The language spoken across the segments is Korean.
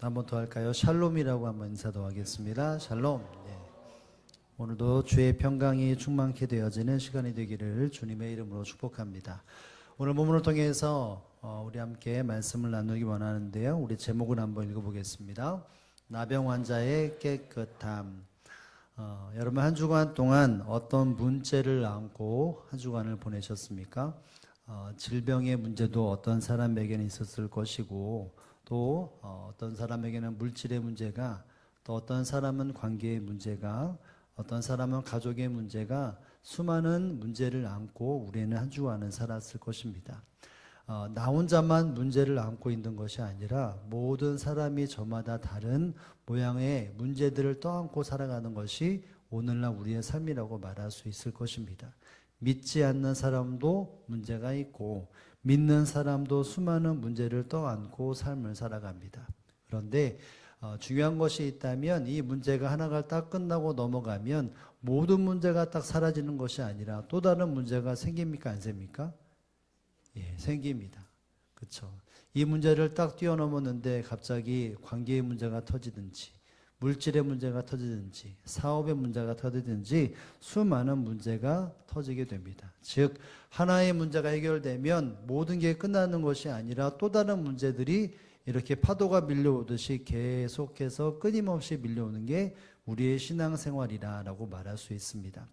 한번 더 할까요? 샬롬이라고 한번 인사도 하겠습니다. 샬롬. 오늘도 주의 평강이 충만케 되어지는 시간이 되기를 주님의 이름으로 축복합니다. 오늘 본문을 통해서 우리 함께 말씀을 나누기 원하는데요. 우리 제목을 한번 읽어보겠습니다. 나병 환자의 깨끗함. 여러분 한 주간 동안 어떤 문제를 안고 한 주간을 보내셨습니까? 질병의 문제도 어떤 사람에게는 있었을 것이고 또 어떤 사람에게는 물질의 문제가, 또 어떤 사람은 관계의 문제가, 어떤 사람은 가족의 문제가, 수많은 문제를 안고 우리는 한 주간은 살았을 것입니다. 나 혼자만 문제를 안고 있는 것이 아니라 모든 사람이 저마다 다른 모양의 문제들을 떠안고 살아가는 것이 오늘날 우리의 삶이라고 말할 수 있을 것입니다. 믿지 않는 사람도 문제가 있고 믿는 사람도 수많은 문제를 떠안고 삶을 살아갑니다. 그런데 중요한 것이 있다면 이 문제가 하나가 딱 끝나고 넘어가면 모든 문제가 딱 사라지는 것이 아니라 또 다른 문제가 생깁니까? 안 생깁니까? 예, 생깁니다. 그렇죠. 이 문제를 딱 뛰어넘었는데 갑자기 관계의 문제가 터지든지 물질의 문제가 터지든지 사업의 문제가 터지든지 수많은 문제가 터지게 됩니다. 즉 하나의 문제가 해결되면 모든 게 끝나는 것이 아니라 또 다른 문제들이 이렇게 파도가 밀려오듯이 계속해서 끊임없이 밀려오는 게 우리의 신앙생활이라고 말할 수 있습니다.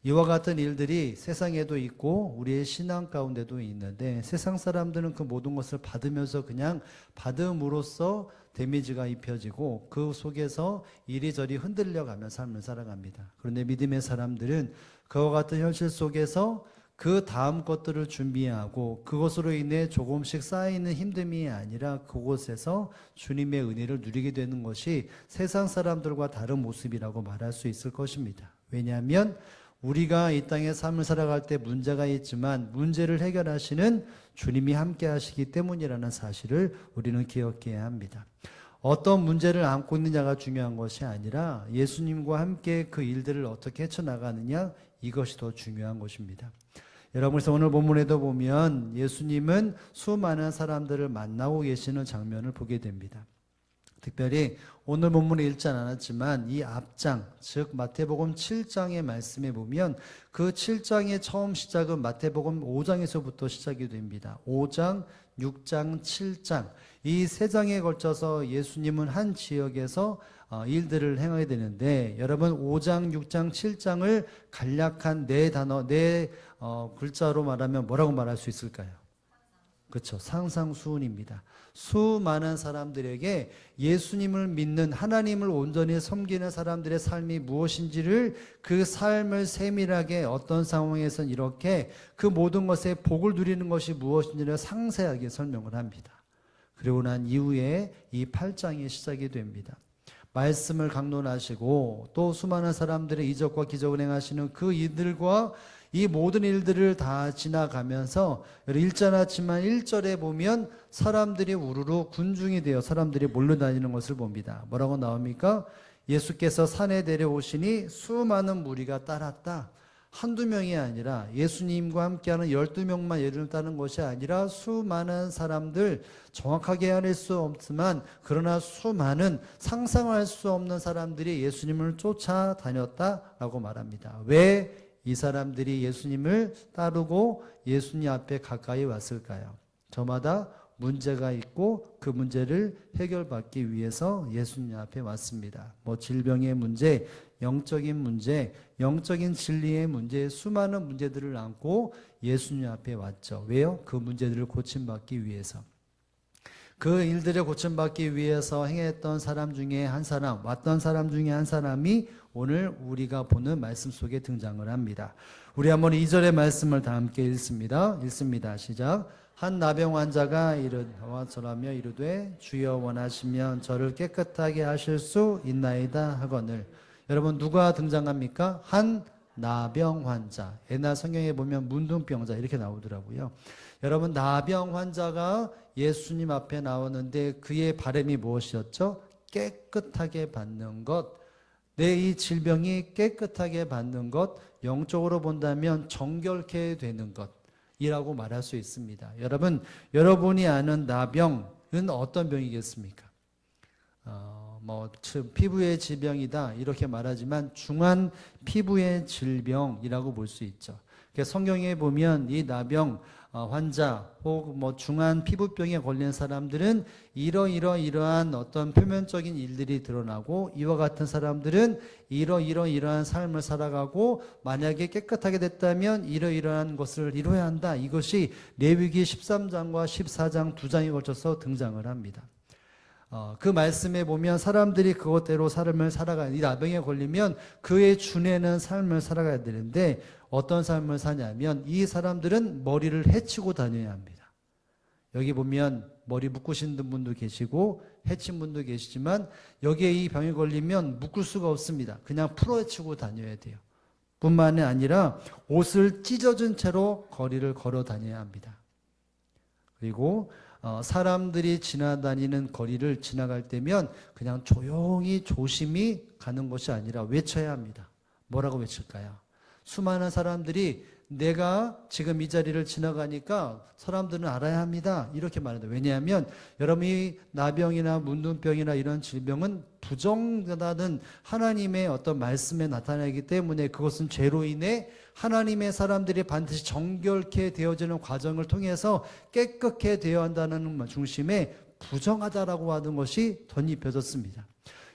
이와 같은 일들이 세상에도 있고 우리의 신앙 가운데도 있는데 세상 사람들은 그 모든 것을 받으면서 그냥 받음으로써 데미지가 입혀지고 그 속에서 이리저리 흔들려가며 삶을 살아갑니다. 그런데 믿음의 사람들은 그와 같은 현실 속에서 그 다음 것들을 준비하고 그것으로 인해 조금씩 쌓이는 힘듦이 아니라 그곳에서 주님의 은혜를 누리게 되는 것이 세상 사람들과 다른 모습이라고 말할 수 있을 것입니다. 왜냐하면 우리가 이 땅에 삶을 살아갈 때 문제가 있지만 문제를 해결하시는 주님이 함께 하시기 때문이라는 사실을 우리는 기억해야 합니다. 어떤 문제를 안고 있느냐가 중요한 것이 아니라 예수님과 함께 그 일들을 어떻게 헤쳐나가느냐, 이것이 더 중요한 것입니다. 여러분, 그래서 오늘 본문에도 보면 예수님은 수많은 사람들을 만나고 계시는 장면을 보게 됩니다. 특별히 오늘 본문에 읽지 않았지만 이 앞장, 즉 마태복음 7장의 말씀에 보면 그 7장의 처음 시작은 마태복음 5장에서부터 시작이 됩니다. 5장, 6장, 7장 이 세 장에 걸쳐서 예수님은 한 지역에서 일들을 행하게 되는데, 여러분 5장, 6장, 7장을 간략한 네 단어, 네 글자로 말하면 뭐라고 말할 수 있을까요? 그렇죠. 상상수훈입니다. 수많은 사람들에게 예수님을 믿는, 하나님을 온전히 섬기는 사람들의 삶이 무엇인지를, 그 삶을 세밀하게 어떤 상황에선 이렇게 그 모든 것에 복을 누리는 것이 무엇인지를 상세하게 설명을 합니다. 그리고 난 이후에 이 8장이 시작이 됩니다. 말씀을 강론하시고 또 수많은 사람들의 이적과 기적을 행하시는 그 이들과 이 모든 일들을 다 지나가면서 읽지 않았지만 1절에 보면 사람들이 우르르 군중이 되어 사람들이 몰려다니는 것을 봅니다. 뭐라고 나옵니까? 예수께서 산에 내려오시니 수많은 무리가 따랐다. 한두 명이 아니라 예수님과 함께하는 12명만 예를 따는 것이 아니라 수많은 사람들, 정확하게 알 수 없지만 그러나 수많은 상상할 수 없는 사람들이 예수님을 쫓아다녔다라고 말합니다. 왜 이 사람들이 예수님을 따르고 예수님 앞에 가까이 왔을까요? 저마다 문제가 있고 그 문제를 해결받기 위해서 예수님 앞에 왔습니다. 질병의 문제, 영적인 문제, 영적인 진리의 문제, 수많은 문제들을 안고 예수님 앞에 왔죠. 왜요? 그 문제들을 고침받기 위해서. 그 일들을 고침받기 위해서 행했던 사람 중에 한 사람, 왔던 사람 중에 한 사람이 오늘 우리가 보는 말씀 속에 등장을 합니다. 우리 한번 2절의 말씀을 다 함께 읽습니다. 시작. 한 나병 환자가 나와 절하며 이르되 주여 원하시면 저를 깨끗하게 하실 수 있나이다 하거늘. 여러분 누가 등장합니까? 한 나병 환자. 옛날 성경에 보면 문둥병자 이렇게 나오더라고요. 여러분 나병 환자가 예수님 앞에 나오는데 그의 바람이 무엇이었죠? 깨끗하게 받는 것. 내 이 질병이 깨끗하게 받는 것, 영적으로 본다면 정결케 되는 것이라고 말할 수 있습니다. 여러분, 여러분이 아는 나병은 어떤 병이겠습니까? 피부의 질병이다 이렇게 말하지만 중한 피부의 질병이라고 볼 수 있죠. 성경에 보면 이 나병 환자 혹 중한 피부병에 걸린 사람들은 이러한 어떤 표면적인 일들이 드러나고 이와 같은 사람들은 이러한 삶을 살아가고 만약에 깨끗하게 됐다면 이러한 것을 이루어야 한다. 이것이 레위기 13장과 14장 두 장에 걸쳐서 등장을 합니다. 그 말씀에 보면 사람들이 그것대로 삶을 살아가야, 이 나병에 걸리면 그에 준하는 삶을 살아가야 되는데 어떤 삶을 사냐면 이 사람들은 머리를 헤치고 다녀야 합니다. 여기 보면 머리 묶으신 분도 계시고 헤친 분도 계시지만 여기에 이 병에 걸리면 묶을 수가 없습니다. 그냥 풀어헤치고 다녀야 돼요. 뿐만이 아니라 옷을 찢어진 채로 거리를 걸어 다녀야 합니다. 그리고 사람들이 지나다니는 거리를 지나갈 때면 그냥 조용히 조심히 가는 것이 아니라 외쳐야 합니다. 뭐라고 외칠까요? 수많은 사람들이 내가 지금 이 자리를 지나가니까 사람들은 알아야 합니다. 이렇게 말합니다. 왜냐하면 여러분이 나병이나 문둥병이나 이런 질병은 부정하다는 하나님의 어떤 말씀에 나타나기 때문에 그것은 죄로 인해 하나님의 사람들이 반드시 정결케 되어지는 과정을 통해서 깨끗게 되어야 한다는 중심에 부정하다라고 하는 것이 덧입혀졌습니다.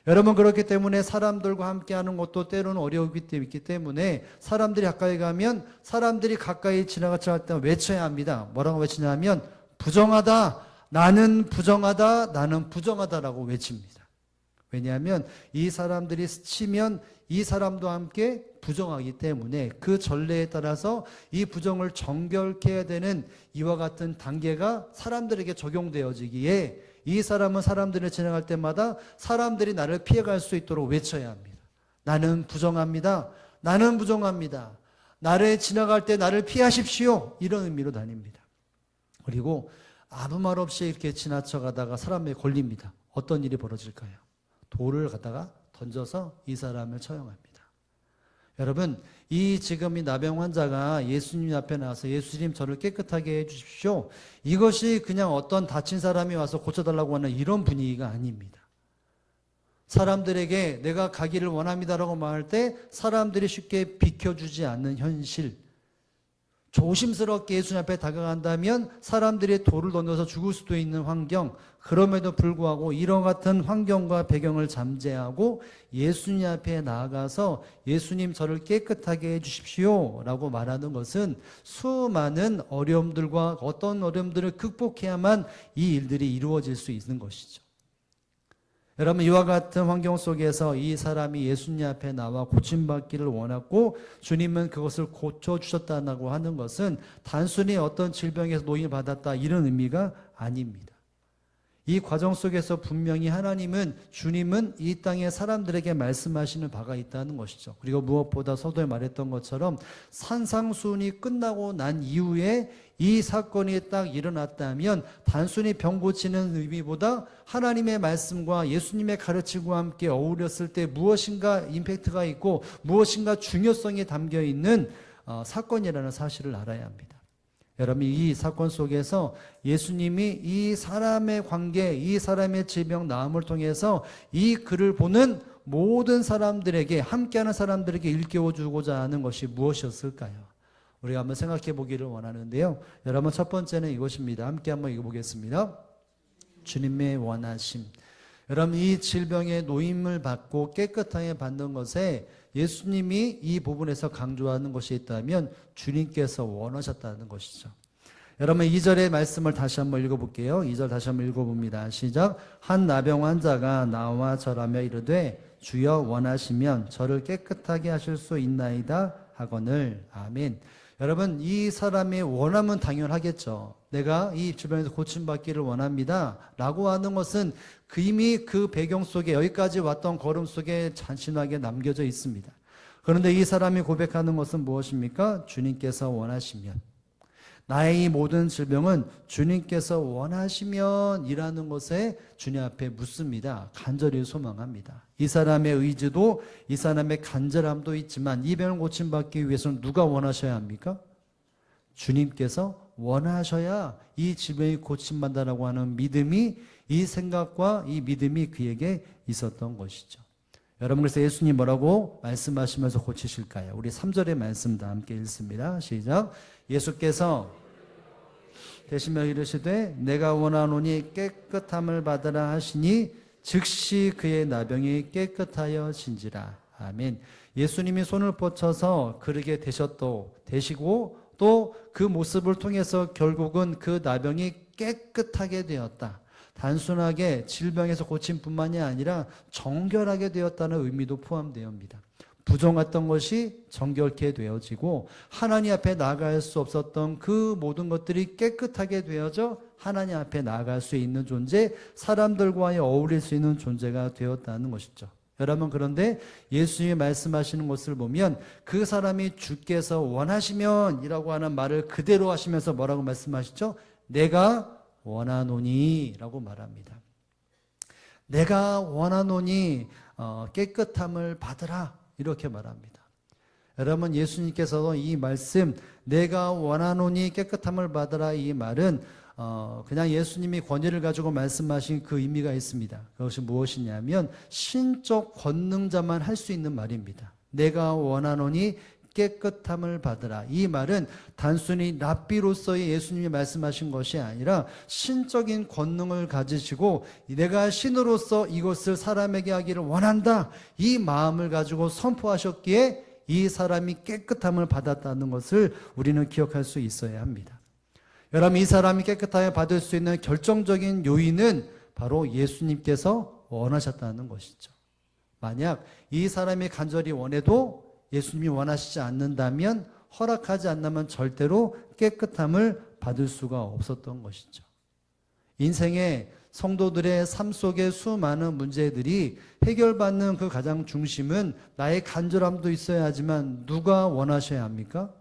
여러분 그렇기 때문에 사람들과 함께하는 것도 때로는 어려움이 있기 때문에 사람들이 가까이 가면 사람들이 가까이 지나갈 때 외쳐야 합니다. 뭐라고 외치냐면 부정하다, 나는 부정하다, 나는 부정하다라고 외칩니다. 왜냐하면 이 사람들이 스치면 이 사람도 함께 부정하기 때문에 그 전례에 따라서 이 부정을 정결케 해야 되는 이와 같은 단계가 사람들에게 적용되어지기에 이 사람은 사람들을 지나갈 때마다 사람들이 나를 피해갈 수 있도록 외쳐야 합니다. 나는 부정합니다. 나는 부정합니다. 나를 지나갈 때 나를 피하십시오. 이런 의미로 다닙니다. 그리고 아무 말 없이 이렇게 지나쳐가다가 사람에 걸립니다. 어떤 일이 벌어질까요? 돌을 갖다가 던져서 이 사람을 처형합니다. 여러분, 지금 이 나병 환자가 예수님 앞에 나와서 예수님 저를 깨끗하게 해주십시오. 이것이 그냥 어떤 다친 사람이 와서 고쳐달라고 하는 이런 분위기가 아닙니다. 사람들에게 내가 가기를 원합니다라고 말할 때 사람들이 쉽게 비켜주지 않는 현실, 조심스럽게 예수님 앞에 다가간다면 사람들이 돌을 던져서 죽을 수도 있는 환경, 그럼에도 불구하고 이런 같은 환경과 배경을 잠재하고 예수님 앞에 나아가서 예수님 저를 깨끗하게 해주십시오 라고 말하는 것은 수많은 어려움들과 어떤 어려움들을 극복해야만 이 일들이 이루어질 수 있는 것이죠. 여러분 이와 같은 환경 속에서 이 사람이 예수님 앞에 나와 고침받기를 원했고 주님은 그것을 고쳐주셨다고 하는 것은 단순히 어떤 질병에서 노인을 받았다 이런 의미가 아닙니다. 이 과정 속에서 분명히 주님은 이 땅의 사람들에게 말씀하시는 바가 있다는 것이죠. 그리고 무엇보다 서두에 말했던 것처럼 산상수훈이 끝나고 난 이후에 이 사건이 딱 일어났다면 단순히 병 고치는 의미보다 하나님의 말씀과 예수님의 가르침과 함께 어우렸을 때 무엇인가 임팩트가 있고 무엇인가 중요성이 담겨 있는 사건이라는 사실을 알아야 합니다. 여러분 이 사건 속에서 예수님이 이 사람의 관계, 이 사람의 질병 나음을 통해서 이 글을 보는 모든 사람들에게 함께하는 사람들에게 일깨워주고자 하는 것이 무엇이었을까요? 우리가 한번 생각해 보기를 원하는데요. 여러분 첫 번째는 이것입니다. 함께 한번 읽어보겠습니다. 주님의 원하심. 여러분 이 질병의 노임을 받고 깨끗하게 받는 것에 예수님이 이 부분에서 강조하는 것이 있다면 주님께서 원하셨다는 것이죠. 여러분 2절의 말씀을 다시 한번 읽어볼게요. 2절 다시 한번 읽어봅니다. 시작. 한 나병 환자가 나와 절하며 이르되 주여 원하시면 저를 깨끗하게 하실 수 있나이다 하거늘. 아멘. 여러분 이 사람의 원함은 당연하겠죠. 내가 이 주변에서 고침받기를 원합니다 라고 하는 것은 이미 그 배경 속에 여기까지 왔던 걸음 속에 잔신하게 남겨져 있습니다. 그런데 이 사람이 고백하는 것은 무엇입니까? 주님께서 원하시면, 나의 이 모든 질병은 주님께서 원하시면 이라는 것에 주님 앞에 묻습니다. 간절히 소망합니다. 이 사람의 의지도 이 사람의 간절함도 있지만 이 병을 고침받기 위해서는 누가 원하셔야 합니까? 주님께서 원하셔야 이 질병이 고침받는다라고 하는 믿음이 이 생각과 이 믿음이 그에게 있었던 것이죠. 여러분, 그래서 예수님 뭐라고 말씀하시면서 고치실까요? 우리 3절의 말씀 다 함께 읽습니다. 시작. 예수께서 대시며 이르시되 내가 원하노니 깨끗함을 받으라 하시니 즉시 그의 나병이 깨끗하여진지라. 아멘. 예수님이 손을 뻗쳐서 그르게 되시고 또 그 모습을 통해서 결국은 그 나병이 깨끗하게 되었다. 단순하게 질병에서 고침 뿐만이 아니라 정결하게 되었다는 의미도 포함되어옵니다. 부정했던 것이 정결케 되어지고 하나님 앞에 나아갈 수 없었던 그 모든 것들이 깨끗하게 되어져 하나님 앞에 나아갈 수 있는 존재, 사람들과의 어울릴 수 있는 존재가 되었다는 것이죠. 여러분, 그런데 예수님이 말씀하시는 것을 보면 그 사람이 주께서 원하시면 이라고 하는 말을 그대로 하시면서 뭐라고 말씀하시죠? 내가 원하노니 라고 말합니다. 내가 원하노니 깨끗함을 받으라 이렇게 말합니다. 여러분, 예수님께서도 이 말씀 내가 원하노니 깨끗함을 받으라 이 말은 그냥 예수님이 권위를 가지고 말씀하신 그 의미가 있습니다. 그것이 무엇이냐면 신적 권능자만 할 수 있는 말입니다. 내가 원하노니 깨끗함을 받으라. 이 말은 단순히 랍비로서의 예수님이 말씀하신 것이 아니라 신적인 권능을 가지시고 내가 신으로서 이것을 사람에게 하기를 원한다. 이 마음을 가지고 선포하셨기에 이 사람이 깨끗함을 받았다는 것을 우리는 기억할 수 있어야 합니다. 여러분, 이 사람이 깨끗하게 받을 수 있는 결정적인 요인은 바로 예수님께서 원하셨다는 것이죠. 만약 이 사람이 간절히 원해도 예수님이 원하시지 않는다면, 허락하지 않는다면 절대로 깨끗함을 받을 수가 없었던 것이죠. 인생의 성도들의 삶 속의 수많은 문제들이 해결받는 그 가장 중심은 나의 간절함도 있어야 하지만 누가 원하셔야 합니까?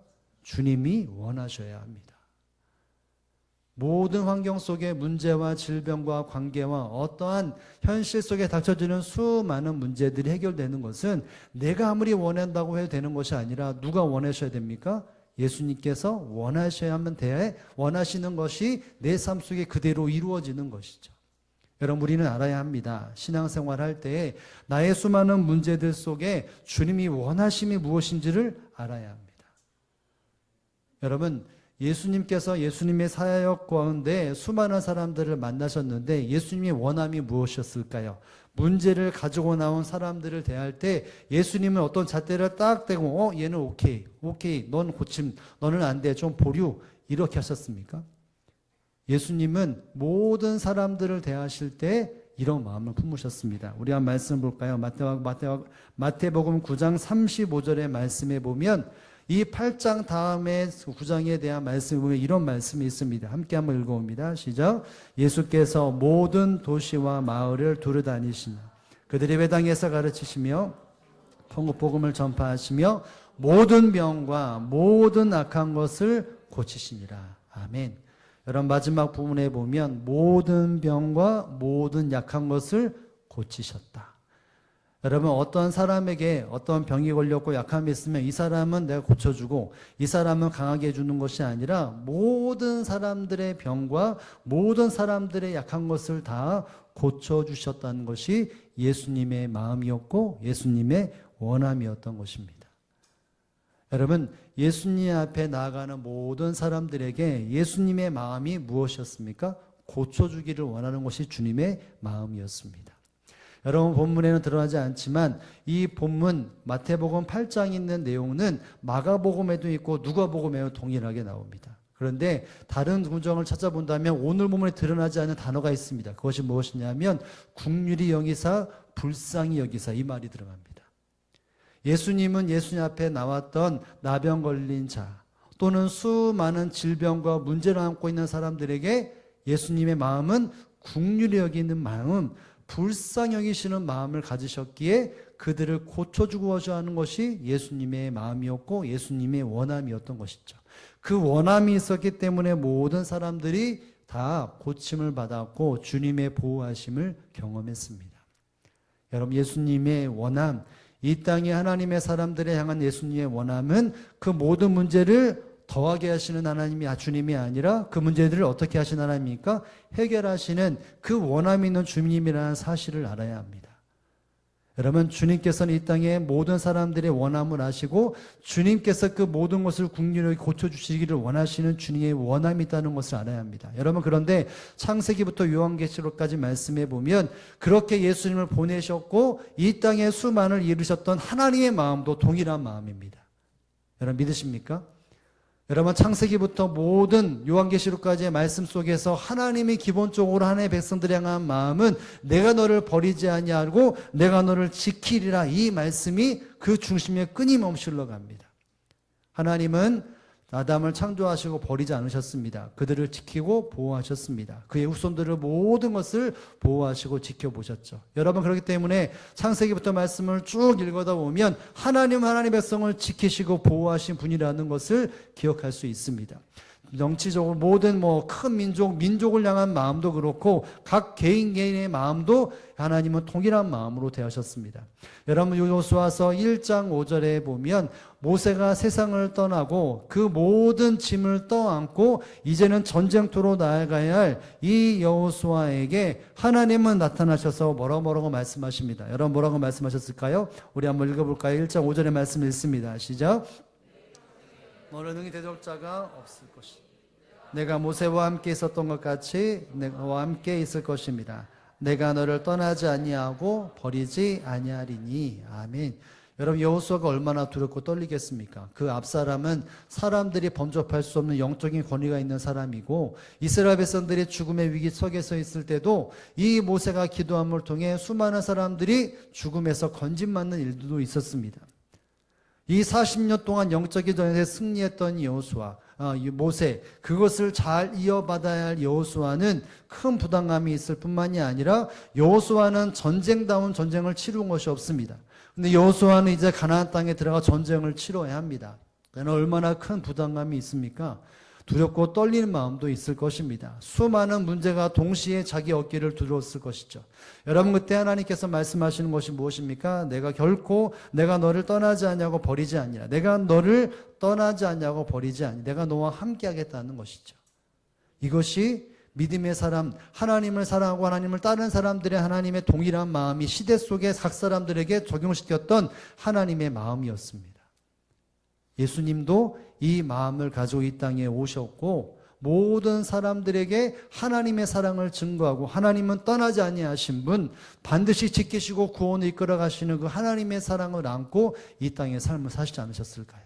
주님이 원하셔야 합니다. 모든 환경 속의 문제와 질병과 관계와 어떠한 현실 속에 닥쳐지는 수많은 문제들이 해결되는 것은 내가 아무리 원한다고 해도 되는 것이 아니라 누가 원하셔야 됩니까? 예수님께서 원하셔야만 돼. 원하시는 것이 내 삶 속에 그대로 이루어지는 것이죠. 여러분, 우리는 알아야 합니다. 신앙생활 할 때에 나의 수많은 문제들 속에 주님이 원하심이 무엇인지를 알아야 합니다. 여러분, 예수님께서 예수님의 사역 가운데 수많은 사람들을 만나셨는데 예수님의 원함이 무엇이었을까요? 문제를 가지고 나온 사람들을 대할 때 예수님은 어떤 잣대를 딱 대고 얘는 오케이 넌 고침, 너는 안 돼, 좀 보류 이렇게 하셨습니까? 예수님은 모든 사람들을 대하실 때 이런 마음을 품으셨습니다. 우리 한 말씀 볼까요? 마태복음 9장 35절의 말씀에 보면 이 8장 다음에 9장에 대한 말씀에 보면 이런 말씀이 있습니다. 함께 한번 읽어봅니다. 시작. 예수께서 모든 도시와 마을을 두루다니시며 그들의 회당에서 가르치시며 복음을 전파하시며 모든 병과 모든 악한 것을 고치시니라. 아멘. 여러분, 마지막 부분에 보면 모든 병과 모든 약한 것을 고치셨다. 여러분, 어떤 사람에게 어떤 병이 걸렸고 약함이 있으면 이 사람은 내가 고쳐주고 이 사람은 강하게 해주는 것이 아니라 모든 사람들의 병과 모든 사람들의 약한 것을 다 고쳐주셨다는 것이 예수님의 마음이었고 예수님의 원함이었던 것입니다. 여러분, 예수님 앞에 나아가는 모든 사람들에게 예수님의 마음이 무엇이었습니까? 고쳐주기를 원하는 것이 주님의 마음이었습니다. 여러분, 본문에는 드러나지 않지만 이 본문 마태복음 8장에 있는 내용은 마가복음에도 있고 누가복음에도 동일하게 나옵니다. 그런데 다른 구정을 찾아본다면 오늘 본문에 드러나지 않은 단어가 있습니다. 그것이 무엇이냐면 긍휼히 여기사 불쌍히 여기사 이 말이 들어갑니다. 예수님은 예수님 앞에 나왔던 나병 걸린 자 또는 수많은 질병과 문제를 안고 있는 사람들에게 예수님의 마음은 긍휼히 여기는 마음, 불쌍히 여기시는 마음을 가지셨기에 그들을 고쳐주고자 하는 것이 예수님의 마음이었고 예수님의 원함이었던 것이죠. 그 원함이 있었기 때문에 모든 사람들이 다 고침을 받았고 주님의 보호하심을 경험했습니다. 여러분, 예수님의 원함, 이 땅에 하나님의 사람들에 향한 예수님의 원함은 그 모든 문제를 더하게 하시는 하나님이 주님이 아니라 그 문제들을 어떻게 하시는 하나님입니까? 해결하시는 그 원함이 있는 주님이라는 사실을 알아야 합니다. 여러분, 주님께서는 이 땅의 모든 사람들의 원함을 아시고 주님께서 그 모든 것을 국률하게 고쳐주시기를 원하시는 주님의 원함이 있다는 것을 알아야 합니다. 여러분, 그런데 창세기부터 요한계시록까지 말씀해 보면 그렇게 예수님을 보내셨고 이 땅에 수만을 이루셨던 하나님의 마음도 동일한 마음입니다. 여러분, 믿으십니까? 여러분, 창세기부터 모든 요한계시록까지의 말씀 속에서 하나님이 기본적으로 하나님의 백성들을 향한 마음은 내가 너를 버리지 아니하고 내가 너를 지키리라, 이 말씀이 그 중심에 끊임없이 흘러갑니다. 하나님은 아담을 창조하시고 버리지 않으셨습니다. 그들을 지키고 보호하셨습니다. 그의 후손들을 모든 것을 보호하시고 지켜보셨죠. 여러분, 그렇기 때문에 창세기부터 말씀을 쭉 읽어다 보면 하나님은 하나님의 백성을 지키시고 보호하신 분이라는 것을 기억할 수 있습니다. 정치적으로 모든 큰 민족을 향한 마음도 그렇고 각 개인의 마음도 하나님은 동일한 마음으로 대하셨습니다. 여러분, 여호수아서 1장 5절에 보면 모세가 세상을 떠나고 그 모든 짐을 떠안고 이제는 전쟁터로 나아가야 할 이 여호수아에게 하나님은 나타나셔서 뭐라고 말씀하십니다. 여러분, 뭐라고 말씀하셨을까요? 우리 한번 읽어볼까요? 1장 5절의 말씀 읽습니다. 시작. 너는 능히 대적 자가 없을 것이다. 내가 모세와 함께 있었던 것 같이 너와 함께 있을 것입니다. 내가 너를 떠나지 아니하고 버리지 아니하리니. 아멘. 여러분, 여호수아가 얼마나 두렵고 떨리겠습니까? 그 앞사람은 사람들이 범접할 수 없는 영적인 권위가 있는 사람이고 이스라엘 백성들이 죽음의 위기 속에 서 있을 때도 이 모세가 기도함을 통해 수많은 사람들이 죽음에서 건진받는 일도 있었습니다. 이 40년 동안 영적인 전쟁에 승리했던 여호수아, 모세, 그것을 잘 이어받아야 할 여호수아는 큰 부담감이 있을 뿐만이 아니라 여호수아는 전쟁다운 전쟁을 치른 것이 없습니다. 근데 여호수아는 이제 가나안 땅에 들어가 전쟁을 치러야 합니다. 얼마나 큰 부담감이 있습니까? 두렵고 떨리는 마음도 있을 것입니다. 수많은 문제가 동시에 자기 어깨를 두드렸을 것이죠. 여러분, 그때 하나님께서 말씀하시는 것이 무엇입니까? 내가 너를 떠나지 않냐고 버리지 아니라, 내가 너를 떠나지 않냐고 버리지 아니, 내가 너와 함께 하겠다는 것이죠. 이것이 믿음의 사람, 하나님을 사랑하고 하나님을 따르는 사람들의 하나님의 동일한 마음이 시대 속에 각 사람들에게 적용시켰던 하나님의 마음이었습니다. 예수님도 이 마음을 가지고 이 땅에 오셨고 모든 사람들에게 하나님의 사랑을 증거하고 하나님은 떠나지 아니하신 분, 반드시 지키시고 구원을 이끌어 가시는 그 하나님의 사랑을 안고 이 땅의 삶을 사시지 않으셨을까요?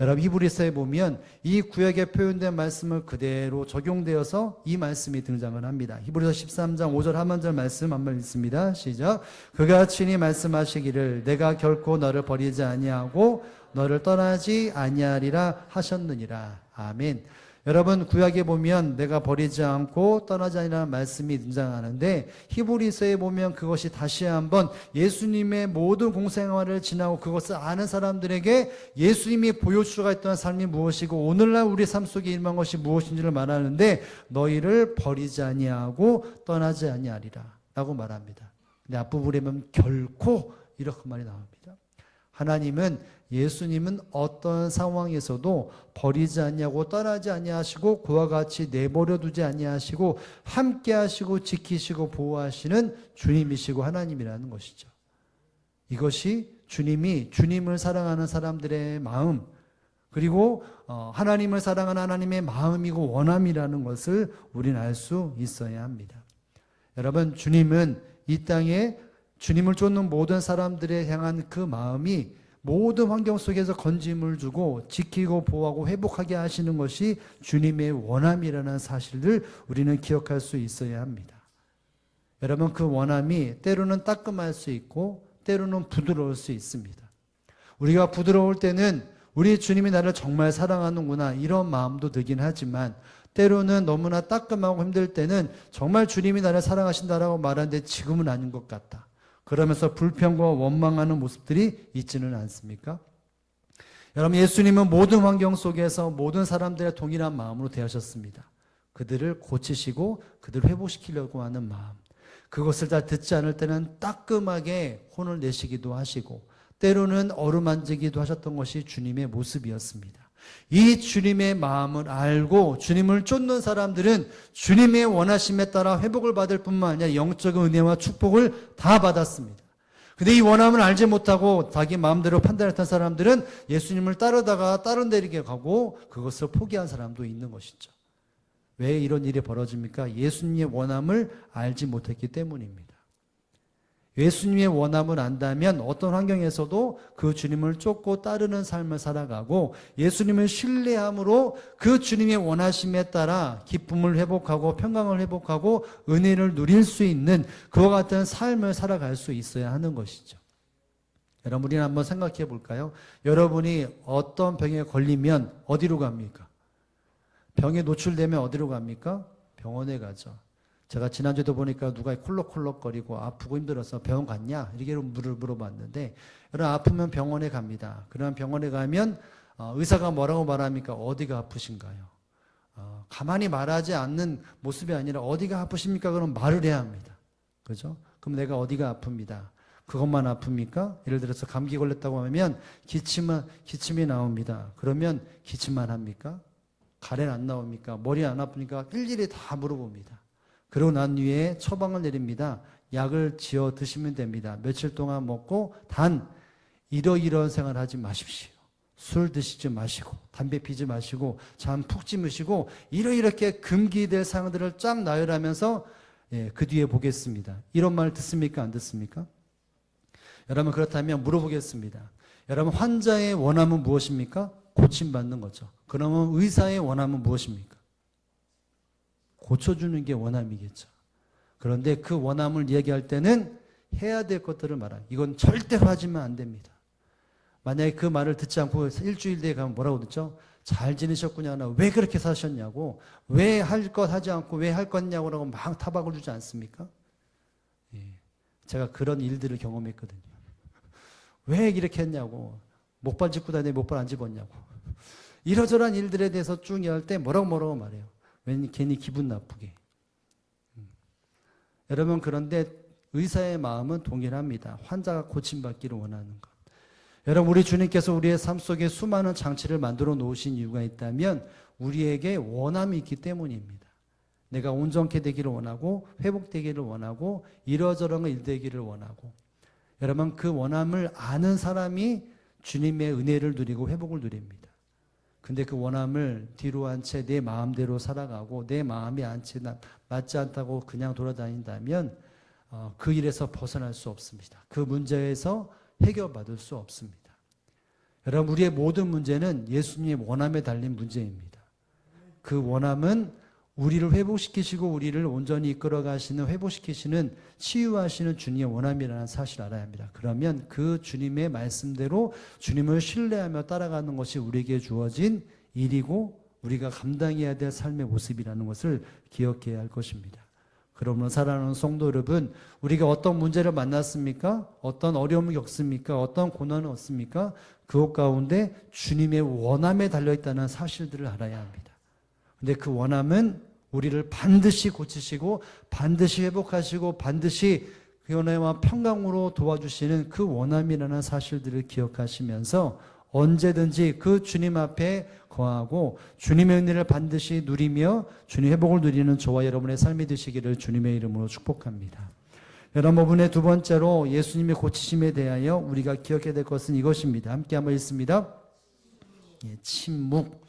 여러분, 히브리서에 보면 이 구약에 표현된 말씀을 그대로 적용되어서 이 말씀이 등장을 합니다. 히브리서 13장 5절 하반절 말씀 한번 읽습니다. 시작. 그가 친히 말씀하시기를 내가 결코 너를 버리지 아니하고 너를 떠나지 아니하리라 하셨느니라. 아멘. 여러분, 구약에 보면 내가 버리지 않고 떠나지 아니라는 말씀이 등장하는데 히브리서에 보면 그것이 다시 한번 예수님의 모든 공생활을 지나고 그것을 아는 사람들에게 예수님이 보여주가 있던 삶이 무엇이고 오늘날 우리 삶 속에 임한 것이 무엇인지를 말하는데 너희를 버리지 아니하고 떠나지 아니하리라 라고 말합니다. 근데 앞부분에 보면 결코 이렇게 말이 나옵니다. 예수님은 어떤 상황에서도 버리지 아니하고 떠나지 아니하시고 그와 같이 내버려 두지 아니하시고 함께 하시고 지키시고 보호하시는 주님이시고 하나님이라는 것이죠. 이것이 주님을 사랑하는 사람들의 마음, 그리고 하나님을 사랑하는 하나님의 마음이고 원함이라는 것을 우리는 알 수 있어야 합니다. 여러분, 주님은 이 땅에 주님을 쫓는 모든 사람들에 향한 그 마음이 모든 환경 속에서 건짐을 주고 지키고 보호하고 회복하게 하시는 것이 주님의 원함이라는 사실을 우리는 기억할 수 있어야 합니다. 여러분, 그 원함이 때로는 따끔할 수 있고 때로는 부드러울 수 있습니다. 우리가 부드러울 때는 우리 주님이 나를 정말 사랑하는구나 이런 마음도 들긴 하지만 때로는 너무나 따끔하고 힘들 때는 정말 주님이 나를 사랑하신다라고 말하는데 지금은 아닌 것 같다. 그러면서 불평과 원망하는 모습들이 있지는 않습니까? 여러분, 예수님은 모든 환경 속에서 모든 사람들의 동일한 마음으로 대하셨습니다. 그들을 고치시고 그들을 회복시키려고 하는 마음, 그것을 다 듣지 않을 때는 따끔하게 혼을 내시기도 하시고 때로는 어루만지기도 하셨던 것이 주님의 모습이었습니다. 이 주님의 마음을 알고 주님을 쫓는 사람들은 주님의 원하심에 따라 회복을 받을 뿐만 아니라 영적인 은혜와 축복을 다 받았습니다. 근데 이 원함을 알지 못하고 자기 마음대로 판단했던 사람들은 예수님을 따르다가 다른 데로 가고 그것을 포기한 사람도 있는 것이죠. 왜 이런 일이 벌어집니까? 예수님의 원함을 알지 못했기 때문입니다. 예수님의 원함을 안다면 어떤 환경에서도 그 주님을 쫓고 따르는 삶을 살아가고 예수님을 신뢰함으로 그 주님의 원하심에 따라 기쁨을 회복하고 평강을 회복하고 은혜를 누릴 수 있는 그와 같은 삶을 살아갈 수 있어야 하는 것이죠. 여러분, 우리는 한번 생각해 볼까요? 여러분이 어떤 병에 걸리면 어디로 갑니까? 병에 노출되면 어디로 갑니까? 병원에 가죠. 제가 지난주에도 보니까 누가 콜록콜록거리고 아프고 힘들어서 병원 갔냐? 이렇게 물어봤는데, 여러분 아프면 병원에 갑니다. 그러면 병원에 가면 의사가 뭐라고 말합니까? 어디가 아프신가요? 가만히 말하지 않는 모습이 아니라 어디가 아프십니까? 그럼 말을 해야 합니다. 그죠? 그럼 내가 어디가 아픕니다. 그것만 아픕니까? 예를 들어서 감기 걸렸다고 하면 기침이 나옵니다. 그러면 기침만 합니까? 가래는 안 나옵니까? 머리 안 아프니까 일일이 다 물어봅니다. 그러고 난 후에 처방을 내립니다. 약을 지어 드시면 됩니다. 며칠 동안 먹고 단 이러이러한 생활 하지 마십시오. 술 드시지 마시고 담배 피지 마시고 잠 푹 주무시고 이렇게 금기될 사항들을 쫙 나열하면서 그 뒤에 보겠습니다. 이런 말 듣습니까? 안 듣습니까? 여러분 그렇다면 물어보겠습니다. 여러분 환자의 원함은 무엇입니까? 고침받는 거죠. 그러면 의사의 원함은 무엇입니까? 고쳐주는 게 원함이겠죠. 그런데 그 원함을 이야기할 때는 해야 될 것들을 말합니다. 이건 절대로 하지면 안 됩니다. 만약에 그 말을 듣지 않고 일주일 뒤에 가면 뭐라고 듣죠? 잘 지내셨구나. 왜 그렇게 사셨냐고. 왜 할 것 하지 않고 왜 할 거냐고 라고 막 타박을 주지 않습니까? 제가 그런 일들을 경험했거든요. 왜 이렇게 했냐고. 목발 짚고 다니는데 목발 안 집었냐고. 이러저러한 일들에 대해서 쭉 이야기할 때 뭐라고 말해요. 괜히 기분 나쁘게. 여러분 그런데 의사의 마음은 동일합니다. 환자가 고침받기를 원하는 것. 여러분 우리 주님께서 우리의 삶 속에 수많은 장치를 만들어 놓으신 이유가 있다면 우리에게 원함이 있기 때문입니다. 내가 온전케 되기를 원하고 회복되기를 원하고 이러저러한 일 되기를 원하고 여러분 그 원함을 아는 사람이 주님의 은혜를 누리고 회복을 누립니다. 근데 그 원함을 뒤로 한 채 내 마음대로 살아가고 내 마음이 맞지 않다고 그냥 돌아다닌다면 그 일에서 벗어날 수 없습니다. 그 문제에서 해결받을 수 없습니다. 여러분 우리의 모든 문제는 예수님의 원함에 달린 문제입니다. 그 원함은 우리를 회복시키시고 우리를 온전히 이끌어가시는 회복시키시는 치유하시는 주님의 원함이라는 사실을 알아야 합니다. 그러면 그 주님의 말씀대로 주님을 신뢰하며 따라가는 것이 우리에게 주어진 일이고 우리가 감당해야 될 삶의 모습이라는 것을 기억해야 할 것입니다. 그러므로 사랑하는 성도 여러분, 우리가 어떤 문제를 만났습니까? 어떤 어려움을 겪습니까? 어떤 고난을 얻습니까? 그것 가운데 주님의 원함에 달려있다는 사실들을 알아야 합니다. 근데 그 원함은 우리를 반드시 고치시고 반드시 회복하시고 반드시 은혜와 평강으로 도와주시는 그 원함이라는 사실들을 기억하시면서 언제든지 그 주님 앞에 거하고 주님의 은혜를 반드시 누리며 주님 회복을 누리는 저와 여러분의 삶이 되시기를 주님의 이름으로 축복합니다. 여러분의 두 번째로 예수님의 고치심에 대하여 우리가 기억해야 될 것은 이것입니다. 함께 한번 읽습니다. 침묵.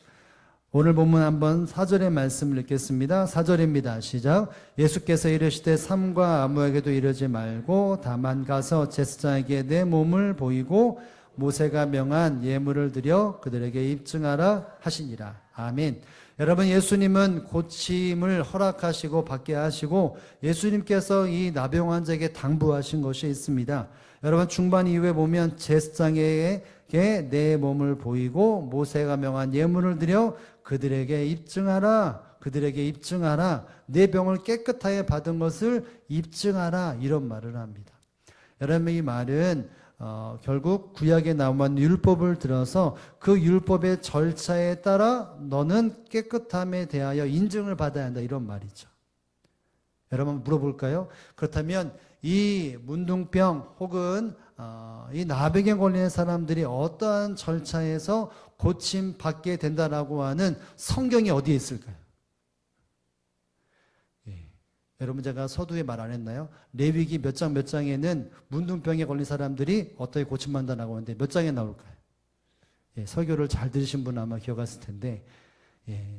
오늘 본문 한번 4절의 말씀을 읽겠습니다. 4절입니다. 시작. 예수께서 이르시되 삼가 아무에게도 이르지 말고 다만 가서 제사장에게 내 몸을 보이고 모세가 명한 예물을 드려 그들에게 입증하라 하시니라. 아멘. 여러분 예수님은 고침을 허락하시고 받게 하시고 예수님께서 이 나병 환자에게 당부하신 것이 있습니다. 여러분 중반 이후에 보면 제사장에게 내 몸을 보이고 모세가 명한 예물을 드려 그들에게 입증하라. 그들에게 입증하라. 내 병을 깨끗하게 받은 것을 입증하라. 이런 말을 합니다. 여러분 이 말은 결국 구약에 나온 율법을 들어서 그 율법의 절차에 따라 너는 깨끗함에 대하여 인증을 받아야 한다. 이런 말이죠. 여러분 물어볼까요? 그렇다면 이 문둥병 혹은 이 나병에 걸리는 사람들이 어떠한 절차에서 고침받게 된다라고 하는 성경이 어디에 있을까요? 여러분 제가 서두에 말 안 했나요? 레위기 몇 장에는 문둥병에 걸린 사람들이 어떻게 고침받는다고 하는데 몇 장에 나올까요? 설교를 잘 들으신 분 아마 기억하실 텐데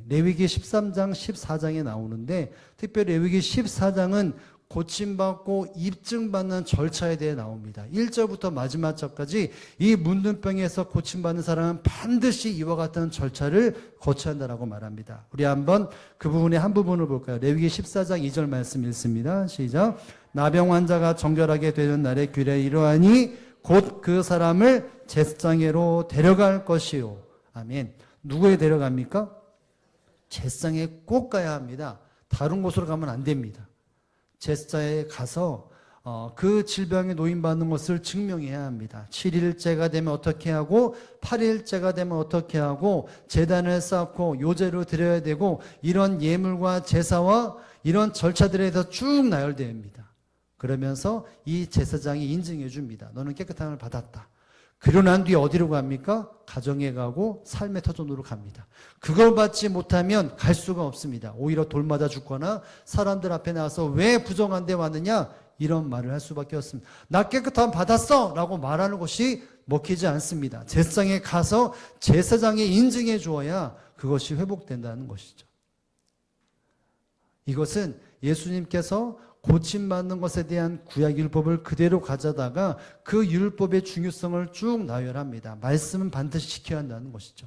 레위기 13장 14장에 나오는데 특별히 레위기 14장은 고침받고 입증받는 절차에 대해 나옵니다. 1절부터 마지막 절까지 이 문둥병에서 고침받는 사람은 반드시 이와 같은 절차를 거쳐야 한다고 말합니다. 우리 한번 그 부분의 한 부분을 볼까요? 레위기 14장 2절 말씀 읽습니다. 시작. 나병 환자가 정결하게 되는 날의 규례 이러하니 곧 그 사람을 제사장에로 데려갈 것이요. 아멘. 누구에 데려갑니까? 제사장에 꼭 가야 합니다. 다른 곳으로 가면 안 됩니다. 제사장에 가서 그 질병에 노인받는 것을 증명해야 합니다. 7일째가 되면 어떻게 하고 8일째가 되면 어떻게 하고 제단을 쌓고 요제를 드려야 되고 이런 예물과 제사와 이런 절차들에 대해서 쭉 나열됩니다. 그러면서 이 제사장이 인증해 줍니다. 너는 깨끗함을 받았다. 그러고 난 뒤에 어디로 갑니까? 가정에 가고 삶의 터전으로 갑니다. 그걸 받지 못하면 갈 수가 없습니다. 오히려 돌맞아 죽거나 사람들 앞에 나와서 왜 부정한 데 왔느냐? 이런 말을 할 수밖에 없습니다. 나 깨끗함 받았어! 라고 말하는 것이 먹히지 않습니다. 제사장에 가서 제사장이 인증해 주어야 그것이 회복된다는 것이죠. 이것은 예수님께서 고침받는 것에 대한 구약 율법을 그대로 가져다가 그 율법의 중요성을 쭉 나열합니다. 말씀은 반드시 지켜야 한다는 것이죠.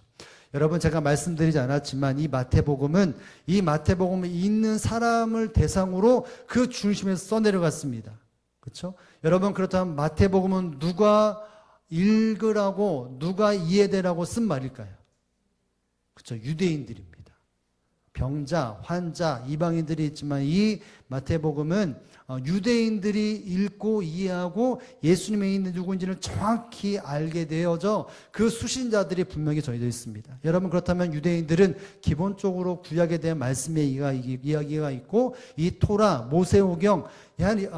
여러분 제가 말씀드리지 않았지만 이 마태복음을 읽는 사람을 대상으로 그 중심에서 써내려갔습니다. 그렇죠? 여러분 그렇다면 마태복음은 누가 읽으라고 누가 이해되라고 쓴 말일까요? 그렇죠? 유대인들입니다. 병자, 환자, 이방인들이 있지만 이 마태복음은 유대인들이 읽고 이해하고 예수님의 있는 누구인지를 정확히 알게 되어져 그 수신자들이 분명히 전해져 있습니다. 여러분 그렇다면 유대인들은 기본적으로 구약에 대한 말씀의 이야기가 있고 이 토라, 모세오경,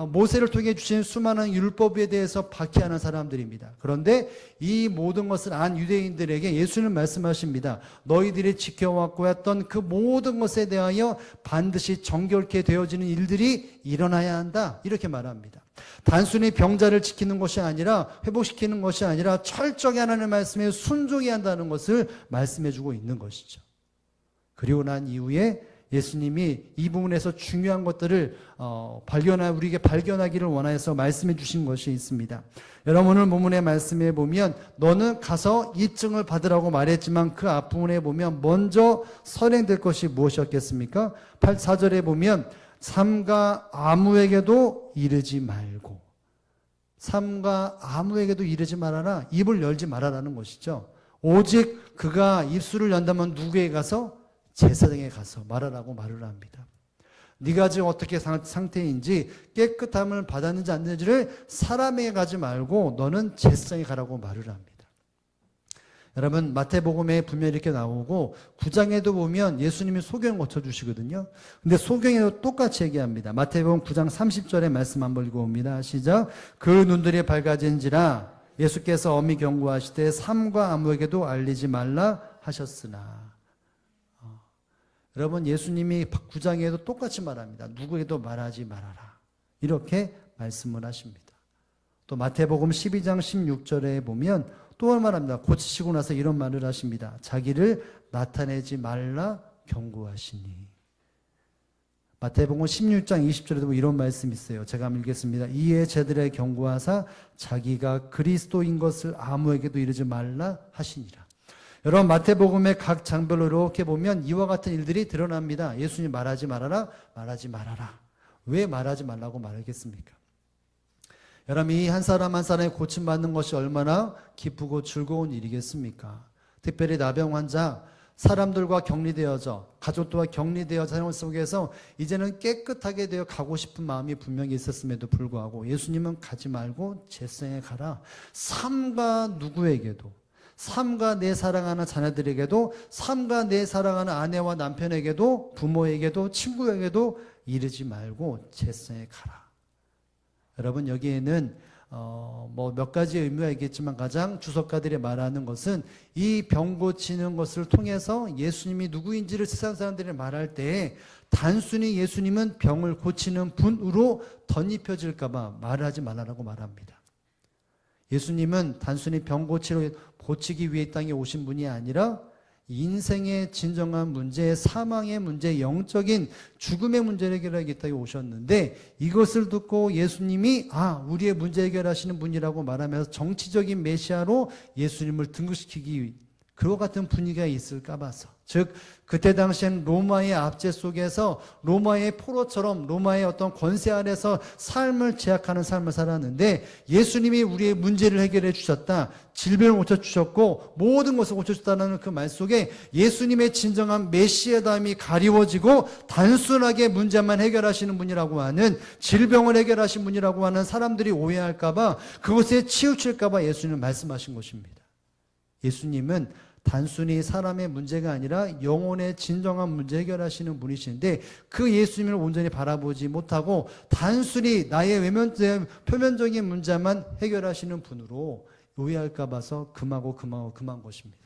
모세를 통해 주신 수많은 율법에 대해서 박해하는 사람들입니다. 그런데 이 모든 것을 안 유대인들에게 예수는 말씀하십니다. 너희들이 지켜왔고 했던 그 모든 것에 대하여 반드시 정결케 되어지는 일들이 일어나야 한다. 이렇게 말합니다. 단순히 병자를 지키는 것이 아니라 회복시키는 것이 아니라 철저히 하나님의 말씀에 순종해야 한다는 것을 말씀해주고 있는 것이죠. 그리고 난 이후에 예수님이 이 부분에서 중요한 것들을 우리에게 발견하기를 원하여서 말씀해 주신 것이 있습니다. 여러분 오늘 본문의 말씀에 보면 너는 가서 입증을 받으라고 말했지만 그 앞부분에 보면 먼저 선행될 것이 무엇이었겠습니까? 4절에 보면 삼가 아무에게도 이르지 말고 삼가 아무에게도 이르지 말아라. 입을 열지 말아라는 것이죠. 오직 그가 입술을 연다면 누구에게 가서? 제사장에 가서 말하라고 말을 합니다. 네가 지금 어떻게 상태인지 깨끗함을 받았는지 안 됐는지를 사람에게 가지 말고 너는 제사장에 가라고 말을 합니다. 여러분 마태복음에 분명히 이렇게 나오고 9장에도 보면 예수님이 소경을 고쳐주시거든요. 근데 소경에도 똑같이 얘기합니다. 마태복음 9장 30절의 말씀 한번 읽어봅니다. 시작. 그 눈들이 밝아진지라 예수께서 엄히 경고하시되 삼가 아무에게도 알리지 말라 하셨으나. 여러분 예수님이 9장에도 똑같이 말합니다. 누구에게도 말하지 말아라. 이렇게 말씀을 하십니다. 또 마태복음 12장 16절에 보면 또 말합니다. 고치시고 나서 이런 말을 하십니다. 자기를 나타내지 말라 경고하시니. 마태복음 16장 20절에도 이런 말씀이 있어요. 제가 한번 읽겠습니다. 이에 제들의 경고하사 자기가 그리스도인 것을 아무에게도 이르지 말라 하시니라. 여러분 마태복음의 각 장별로 이렇게 보면 이와 같은 일들이 드러납니다. 예수님 말하지 말아라, 말하지 말아라. 왜 말하지 말라고 말하겠습니까? 여러분 이 한 사람 한 사람이 고침받는 것이 얼마나 기쁘고 즐거운 일이겠습니까? 특별히 나병 환자, 사람들과 격리되어져 가족들과 격리되어 생활 속에서 이제는 깨끗하게 되어 가고 싶은 마음이 분명히 있었음에도 불구하고 예수님은 가지 말고 제사장에 가라. 삼가 누구에게도 삼가 내 사랑하는 자녀들에게도 삼가 내 사랑하는 아내와 남편에게도 부모에게도 친구에게도 이르지 말고 제사장에 가라. 여러분 여기에는 뭐 몇 가지 의미가 있겠지만 가장 주석가들이 말하는 것은 이 병 고치는 것을 통해서 예수님이 누구인지를 세상 사람들이 말할 때 단순히 예수님은 병을 고치는 분으로 덧입혀질까봐 말을 하지 말라고 말합니다. 예수님은 단순히 병 고치기 위해 이 땅에 오신 분이 아니라 인생의 진정한 문제, 사망의 문제, 영적인 죽음의 문제를 해결하겠다고 오셨는데 이것을 듣고 예수님이 우리의 문제 해결하시는 분이라고 말하면서 정치적인 메시아로 예수님을 등극시키기 그와 같은 분위기가 있을까 봐서 즉 그때 당시엔 로마의 압제 속에서 로마의 포로처럼 로마의 어떤 권세 아래서 삶을 제약하는 삶을 살았는데 예수님이 우리의 문제를 해결해 주셨다. 질병을 고쳐주셨고 모든 것을 고쳐주셨다는 그 말 속에 예수님의 진정한 메시아담이 가리워지고 단순하게 문제만 해결하시는 분이라고 하는 질병을 해결하신 분이라고 하는 사람들이 오해할까 봐 그것에 치우칠까 봐 예수님은 말씀하신 것입니다. 예수님은 단순히 사람의 문제가 아니라 영혼의 진정한 문제 해결하시는 분이신데 그 예수님을 온전히 바라보지 못하고 단순히 나의 표면적인 문제만 해결하시는 분으로 오해할까 봐서 금한 것입니다.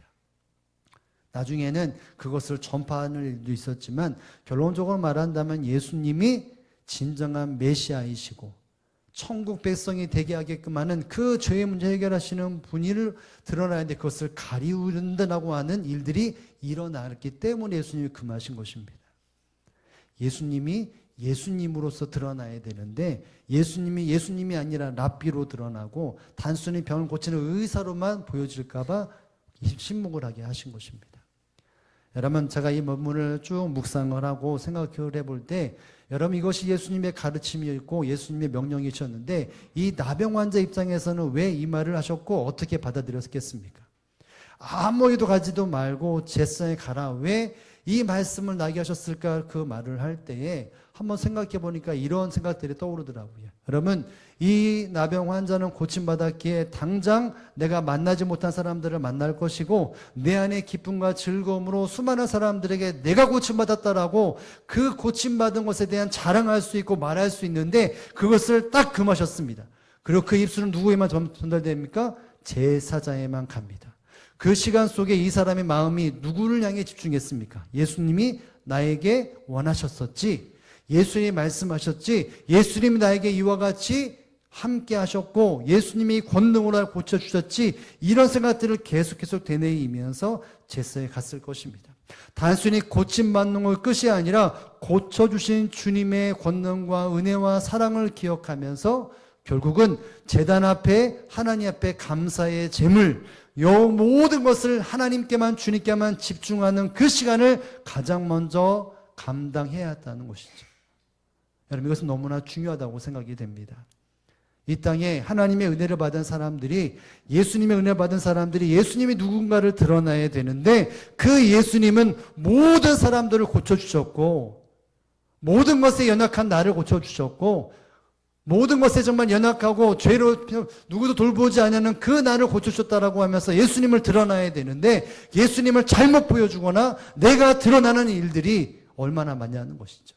나중에는 그것을 전파하는 일도 있었지만 결론적으로 말한다면 예수님이 진정한 메시아이시고 천국 백성이 되게 하게끔 하는 그 죄의 문제 해결하시는 분을 드러나는데 그것을 가리운다고 하는 일들이 일어났기 때문에 예수님이 금하신 것입니다. 예수님이 예수님으로서 드러나야 되는데 예수님이 아니라 랍비로 드러나고 단순히 병을 고치는 의사로만 보여질까 봐 신목을 하게 하신 것입니다. 여러분 제가 이 본문을 쭉 묵상을 하고 생각을 해볼 때 여러분 이것이 예수님의 가르침이었고 예수님의 명령이셨는데 이 나병 환자 입장에서는 왜 이 말을 하셨고 어떻게 받아들였겠습니까? 아무 일도 가지도 말고 제사에 가라. 왜 이 말씀을 나게 하셨을까? 그 말을 할 때에 한번 생각해 보니까 이런 생각들이 떠오르더라고요. 여러분 이 나병 환자는 고침받았기에 당장 내가 만나지 못한 사람들을 만날 것이고 내 안에 기쁨과 즐거움으로 수많은 사람들에게 내가 고침받았다라고 그 고침받은 것에 대한 자랑할 수 있고 말할 수 있는데 그것을 딱 금하셨습니다. 그리고 그 입술은 누구에만 전달됩니까? 제사장에만 갑니다. 그 시간 속에 이 사람의 마음이 누구를 향해 집중했습니까? 예수님이 나에게 원하셨었지, 예수님이 말씀하셨지, 예수님이 나에게 이와 같이 함께 하셨고 예수님이 권능으로 고쳐주셨지, 이런 생각들을 계속 되뇌이면서 제사에 갔을 것입니다. 단순히 고침받는 것 끝이 아니라 고쳐주신 주님의 권능과 은혜와 사랑을 기억하면서 결국은 제단 앞에 하나님 앞에 감사의 제물, 모든 것을 하나님께만 주님께만 집중하는 그 시간을 가장 먼저 감당해야 한다는 것이죠. 여러분 이것은 너무나 중요하다고 생각이 됩니다. 이 땅에 하나님의 은혜를 받은 사람들이 예수님의 은혜를 받은 사람들이 예수님이 누군가를 드러나야 되는데 그 예수님은 모든 사람들을 고쳐주셨고 모든 것에 연약한 나를 고쳐주셨고 모든 것에 정말 연약하고 죄로 누구도 돌보지 않는 그 나를 고쳐주셨다라고 하면서 예수님을 드러나야 되는데 예수님을 잘못 보여주거나 내가 드러나는 일들이 얼마나 많냐는 것이죠.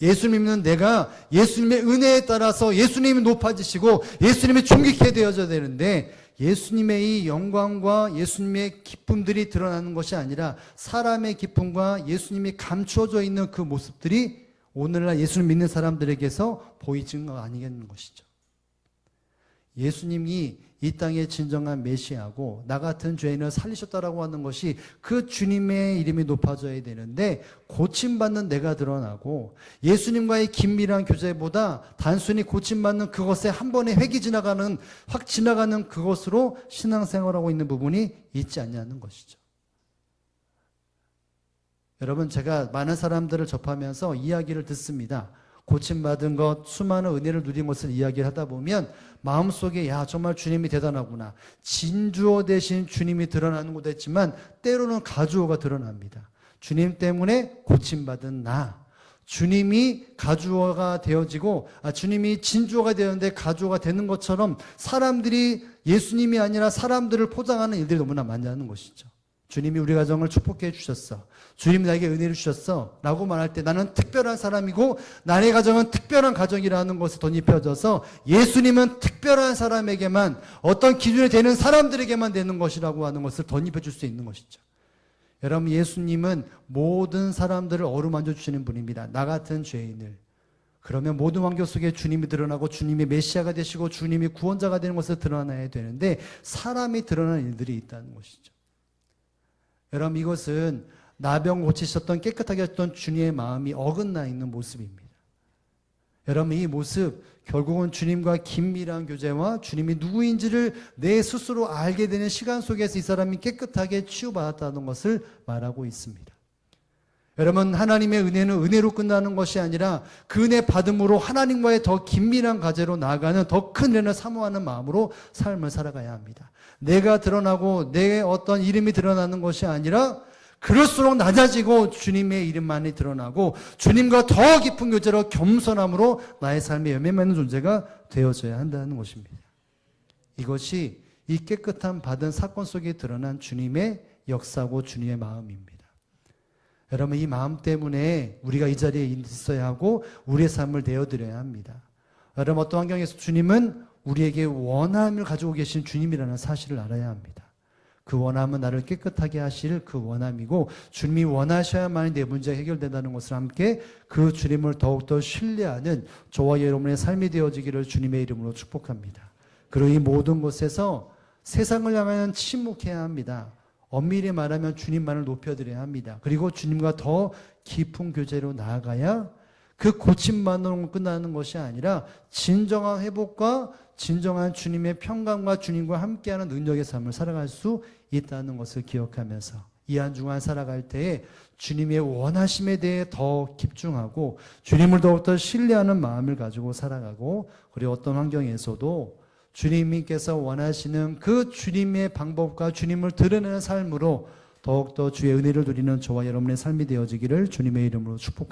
예수님은 내가 예수님의 은혜에 따라서 예수님이 높아지시고 예수님이 존귀케 되어져야 되는데 예수님의 이 영광과 예수님의 기쁨들이 드러나는 것이 아니라 사람의 기쁨과 예수님이 감추어져 있는 그 모습들이 오늘날 예수를 믿는 사람들에게서 보이지는 거 아니겠는 것이죠. 예수님이 이 땅의 진정한 메시아고 나 같은 죄인을 살리셨다라고 하는 것이 그 주님의 이름이 높아져야 되는데 고침받는 내가 드러나고 예수님과의 긴밀한 교제보다 단순히 고침받는 그것에 한 번에 확 지나가는 그것으로 신앙생활하고 있는 부분이 있지 않냐는 것이죠. 여러분 제가 많은 사람들을 접하면서 이야기를 듣습니다. 고침받은 것, 수많은 은혜를 누린 것을 이야기를 하다 보면 마음속에 정말 주님이 대단하구나. 진주어 대신 주님이 드러나는 것도 있지만 때로는 가주어가 드러납니다. 주님 때문에 고침받은 나. 주님이 가주어가 되어지고 주님이 진주어가 되었는데 가주어가 되는 것처럼 사람들이 예수님이 아니라 사람들을 포장하는 일들이 너무나 많다는 것이죠. 주님이 우리 가정을 축복해 주셨어. 주님이 나에게 은혜를 주셨어. 라고 말할 때 나는 특별한 사람이고 나의 가정은 특별한 가정이라는 것을 덧입혀져서 예수님은 특별한 사람에게만 어떤 기준이 되는 사람들에게만 되는 것이라고 하는 것을 덧입혀 줄 수 있는 것이죠. 여러분, 예수님은 모든 사람들을 어루만져 주시는 분입니다. 나 같은 죄인을. 그러면 모든 환경 속에 주님이 드러나고 주님이 메시아가 되시고 주님이 구원자가 되는 것을 드러나야 되는데 사람이 드러나는 일들이 있다는 것이죠. 여러분, 이것은 나병 고치셨던 깨끗하게 하셨던 주님의 마음이 어긋나 있는 모습입니다. 여러분, 이 모습 결국은 주님과 긴밀한 교제와 주님이 누구인지를 내 스스로 알게 되는 시간 속에서 이 사람이 깨끗하게 치유받았다는 것을 말하고 있습니다. 여러분, 하나님의 은혜는 은혜로 끝나는 것이 아니라 그 은혜 받음으로 하나님과의 더 긴밀한 과제로 나아가는 더 큰 은혜를 사모하는 마음으로 삶을 살아가야 합니다. 내가 드러나고 내 어떤 이름이 드러나는 것이 아니라 그럴수록 낮아지고 주님의 이름만이 드러나고 주님과 더 깊은 교제로 겸손함으로 나의 삶에 열매 맺는 존재가 되어져야 한다는 것입니다. 이것이 이 깨끗함 받은 사건 속에 드러난 주님의 역사고 주님의 마음입니다. 여러분, 이 마음 때문에 우리가 이 자리에 있어야 하고 우리의 삶을 내어드려야 합니다. 여러분, 어떤 환경에서 주님은 우리에게 원함을 가지고 계신 주님이라는 사실을 알아야 합니다. 그 원함은 나를 깨끗하게 하실 그 원함이고 주님이 원하셔야만 내 문제가 해결된다는 것을 함께 그 주님을 더욱더 신뢰하는 저와 여러분의 삶이 되어지기를 주님의 이름으로 축복합니다. 그리고 이 모든 곳에서 세상을 향하여 침묵해야 합니다. 엄밀히 말하면 주님만을 높여드려야 합니다. 그리고 주님과 더 깊은 교제로 나아가야 그 고침만으로 끝나는 것이 아니라 진정한 회복과 진정한 주님의 평강과 주님과 함께하는 능력의 삶을 살아갈 수 있다는 것을 기억하면서 이 한 주간 살아갈 때에 주님의 원하심에 대해 더 집중하고 주님을 더욱더 신뢰하는 마음을 가지고 살아가고 그리고 어떤 환경에서도 주님께서 원하시는 그 주님의 방법과 주님을 드러내는 삶으로 더욱더 주의 은혜를 누리는 저와 여러분의 삶이 되어지기를 주님의 이름으로 축복합니다.